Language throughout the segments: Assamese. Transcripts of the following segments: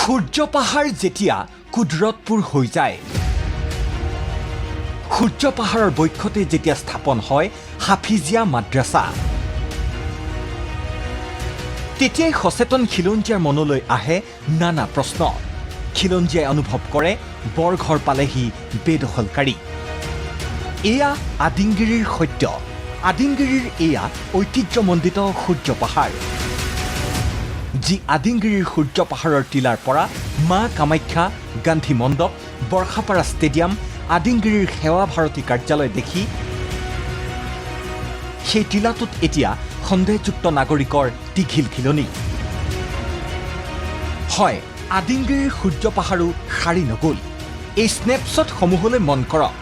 সূৰ্য পাহাৰ যেতিয়া কুদৰতপুৰ হৈ যায়, সূৰ্য পাহাৰৰ বক্ষতে যেতিয়া স্থাপন হয় হাফিজিয়া মাদ্ৰাছা, তেতিয়াই সচেতন খিলঞ্জীয়াৰ মনলৈ আহে নানা প্ৰশ্ন। খিলঞ্জীয়াই অনুভৱ কৰে বৰঘৰ পালেহি বেদখলকাৰী। এয়া আদিংগিৰিৰ সত্য। আদিংগিৰিৰ এয়া ঐতিহ্যমণ্ডিত সূৰ্য পাহাৰ, যি আদিংগিৰিৰ সূৰ্য পাহাৰৰ টিলাৰ পৰা মা কামাখ্যা, গান্ধী মণ্ডপ, বৰ্ষাপাৰা ষ্টেডিয়াম, আদিংগিৰিৰ সেৱা ভাৰতী কাৰ্যালয় দেখি সেই টিলাটোত এতিয়া সন্দেহযুক্ত নাগৰিকৰ দীঘিল খিলনি। হয়, আদিংগিৰিৰ সূৰ্য পাহাৰো সাৰি নগ'ল। এই স্নেপশ্বটসমূহলৈ মন কৰক।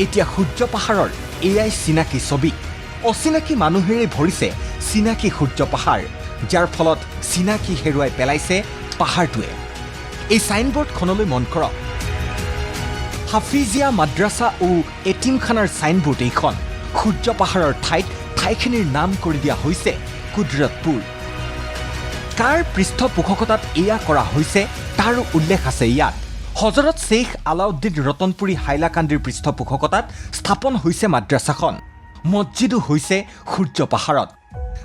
এতিয়া সূৰ্য পাহাৰৰ এয়াই চিনাকি ছবি। অচিনাকি মানুহেৰে ভৰিছে চিনাকি সূৰ্য পাহাৰ, যাৰ ফলত চিনাকি হেৰুৱাই পেলাইছে পাহাৰটোৱে। এই ছাইনবোৰ্ডখনলৈ মন কৰক। হাফিজিয়া মাদ্ৰাছা ও এটিমখানাৰ ছাইনবোৰ্ড এইখন। সূৰ্য পাহাৰৰ ঠাইত ঠাইখিনিৰ নাম কৰি দিয়া হৈছে কুদৰতপুৰ। কাৰ পৃষ্ঠপোষকতাত এয়া কৰা হৈছে তাৰো উল্লেখ আছে ইয়াত। হজৰত শ্বেইখ আলাউদ্দিন ৰতনপুৰী হাইলাকান্দিৰ পৃষ্ঠপোষকতাত স্থাপন হৈছে মাদ্ৰাছাখন। মছজিদো হৈছে সূৰ্য পাহাৰত।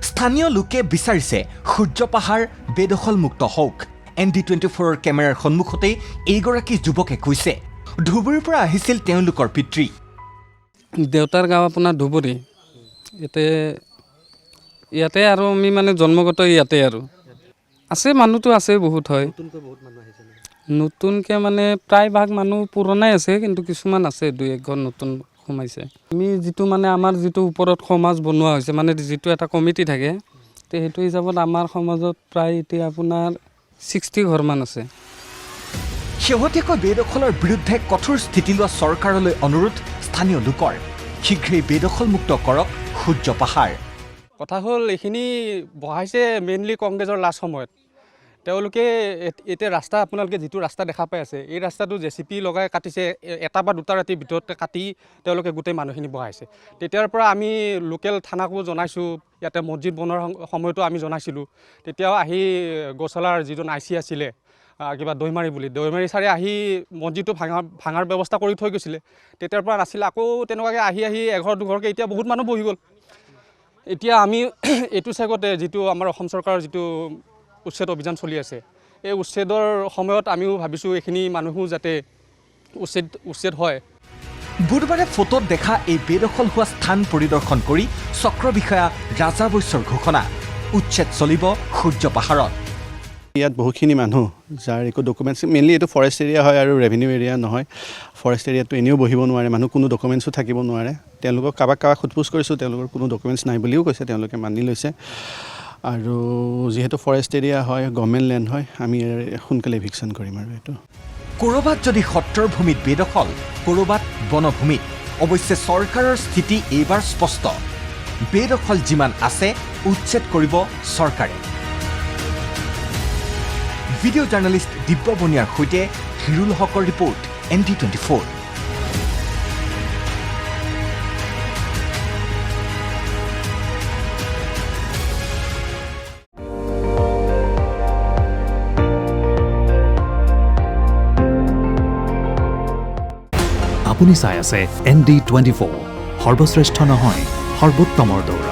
স্থানীয় লোকে বিচাৰিছে সূৰ্য পাহাৰ বেদখলমুক্ত হওক। ND24ৰ কেমেৰাৰ সন্মুখতেই এইগৰাকী যুৱকে কৈছে। ধুবুৰীৰ পৰা আহিছিল তেওঁলোকৰ পিতৃ। দেউতাৰ গাঁও আপোনাৰ ধুবুৰী। ইয়াতে আৰু আমি মানে জন্মগত ইয়াতে আৰু আছে, মানুহটো আছে বহুত। হয়, নতুনকৈ মানে প্ৰায়ভাগ মানুহ পুৰণাই আছে, কিন্তু কিছুমান আছে, দুই এক ঘৰ নতুন সোমাইছে। আমি যিটো মানে আমাৰ যিটো ওপৰত সমাজ বনোৱা হৈছে, মানে যিটো এটা কমিটি থাকে, তো সেইটো হিচাপত আমাৰ সমাজত প্ৰায় এতিয়া আপোনাৰ 60 ঘৰমান আছে। শেহতীয়াকৈ বেদখলৰ বিৰুদ্ধে কঠোৰ স্থিতি লোৱা চৰকাৰলৈ অনুৰোধ স্থানীয় লোকৰ। শীঘ্ৰেই বেদখলমুক্ত কৰক সূৰ্য পাহাৰ। কথা হ'ল এইখিনি বহাইছে মেইনলি কংগ্ৰেছৰ লাষ্ট সময়ত। তেওঁলোকে এতিয়া ৰাস্তা, আপোনালোকে যিটো ৰাস্তা দেখা পাই আছে, এই ৰাস্তাটো JCP লগাই কাটিছে। এটা বা দুটা ৰাতিৰ ভিতৰতে কাটি তেওঁলোকে গোটেই মানুহখিনি বহাইছে। তেতিয়াৰ পৰা আমি লোকেল থানাকো জনাইছোঁ, ইয়াতে মছজিদ বনোৱাৰ সময়তো আমি জনাইছিলোঁ। তেতিয়াও আহি গৌচালাৰ যিজন IC আছিলে, কিবা দৈমাৰী বুলি, দৈমাৰী ছাৰে আহি মছজিদটো ভাঙাৰ ব্যৱস্থা কৰি থৈ গৈছিলে। তেতিয়াৰ পৰা নাছিলে, আকৌ তেনেকুৱাকৈ আহি এঘৰ দুঘৰকৈ এতিয়া বহুত মানুহ বহি গ'ল। এতিয়া আমি এইটো চাইডতে যিটো আমাৰ অসম চৰকাৰৰ যিটো উচ্ছেদ অভিযান চলি আছে, এই উচ্ছেদৰ সময়ত আমিও ভাবিছোঁ এইখিনি মানুহো যাতে উচ্ছেদ হয়। বুধবাৰে ফটোত দেখা এই বেদখল হোৱা স্থান পৰিদৰ্শন কৰি চক্ৰ বিষয়া ৰাজা বৈশ্যৰ ঘোষণা, উচ্ছেদ চলিব সূৰ্য পাহাৰত। ইয়াত বহুখিনি মানুহ যাৰ একো ডকুমেণ্টছ, মেইনলি এইটো ফৰেষ্ট এৰিয়া হয় আৰু ৰেভিনিউ এৰিয়া নহয়। ফৰেষ্ট এৰিয়াতো এনেও বহিব নোৱাৰে, মানুহ কোনো ডকুমেণ্টছো থাকিব নোৱাৰে। তেওঁলোকক কাৰোবাক সোধপোছ কৰিছোঁ, তেওঁলোকৰ কোনো ডকুমেণ্টছ নাই বুলিও কৈছে, তেওঁলোকে মানি লৈছে। আৰু যিহেতু ফৰেষ্ট এৰিয়া হয়, গভৰ্ণমেণ্ট লেণ্ড হয়, আমি সোনকালে ইভিকশ্যন কৰিম। আৰু এইটো ক'ৰবাত যদি সত্ৰৰ ভূমিত বেদখল, ক'ৰবাত বনভূমিত। অৱশ্যে চৰকাৰৰ স্থিতি এইবাৰ স্পষ্ট। বেদখল যিমান আছে উচ্ছেদ কৰিব চৰকাৰে। ভিডিঅ' জাৰ্ণালিষ্ট দিব্য বনিয়াৰ সৈতে হিৰুল হকৰ ৰিপৰ্ট, ND24। আপুনি চাই আছে ND24, সৰ্বশ্ৰেষ্ঠ নহয়, সৰ্বোত্তমৰ দৌৰ।